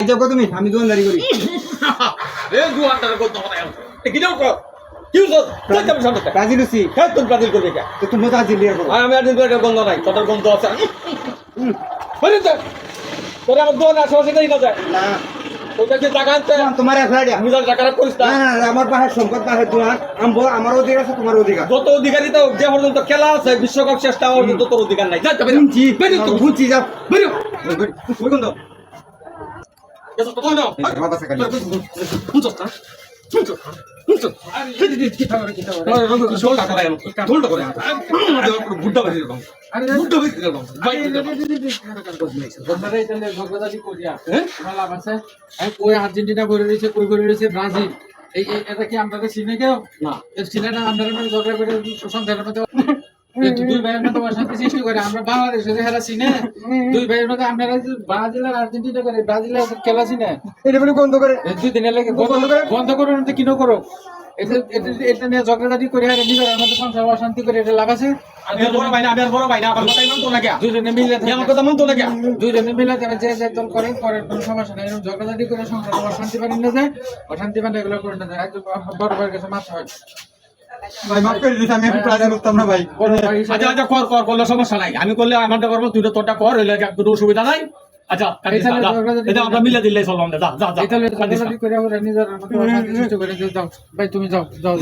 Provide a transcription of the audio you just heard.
যাও তুমি আমি দোকানদারি করি এ দুয়ারটার কত কথা আছে কি দাও কি হলো তুই কেমন শান্ত ব্রাজিল হচ্ছি হ্যাঁ তুই ব্রাজিল করবি কে তো তুমি তো ব্রাজিল লিয়ার করো আমি আর দিন গন্ধ নাই তোর গন্ধ আছে বলি তো তোর আমার দোকান আশেপাশে নেই না যায় না ওইটা কি টাকা আনতে তোমার এক লাইডা আমি যার টাকা করিস না না না আমার পাশে সম্পদ পাশে দোকান আমার অধিকার আছে তোমার অধিকার যত অধিকারী তো যে পর্যন্ত খেলা আছে বিশ্বকাপ শেষটা পর্যন্ত তোর অধিকার নাই যা যাবে বুঝছি বুঝছি যাও বেরো ওই গন্ধ এসব তো না বাবা সাকালি শুনছস না শুনছস শুনছস আরে কি খাবার শোল টাকা দেয় ঢোলটা করে বুড্ডা বাজি এরকম আরে বুড্ডা বাজি এরকম ভাই আর্জেন্টিনা করে রয়েছে কই করে রয়েছে ব্রাজিল এই এটা কি আমরা চিনে কেউ না এর চিনাটা আমরা ঝগড়া করে সংসারের মধ্যে দুই ভাইয়ের মধ্যে অশান্তি সৃষ্টি করে আমরা বাংলাদেশে যে খেলা চিনে দুই ভাইয়ের মধ্যে আপনারা ব্রাজিল আর আর্জেন্টিনা করে ব্রাজিলের খেলা চিনে এটা বলে বন্ধ করে দুই দিনের লেগে বন্ধ করো না কিনো করো এটা নিয়ে ঝগড়াঝাটি করে আর নিজের মধ্যে সংসার অশান্তি করে এটা লাভ আছে আমি বড় ভাই না আমি বড় ভাই না আমার কথা মানতো না কে দুজনে মিলে আমার কথা মানতো না কে দুজনে মিলে তারা যে যে দল করে কোনো সমস্যা নেই এরকম ঝগড়াঝাটি করে সংসার অশান্তি বানিয়ে না যায় অশান্তি বানিয়ে এগুলো করে না যায় একদম বড় ভাইয়ের কাছে মাথা হয় ভাই মাফ করে দিস আমি ব্রাজিল করতাম না ভাই বড় ভাই আচ্ছা আচ্ছা কর কর করলে সমস্যা নাই আমি করলে আমারটা করবো তুই তো তোরটা কর হইলে একটু অসুবিধা নাই আচ্ছা এটা আমরা মিলে দিলে চললাম যা যা যা এটা ঝগড়াঝাটি করে নিজের মধ্যে অশান্তি সৃষ্টি করে যাও ভাই তুমি যাও যাও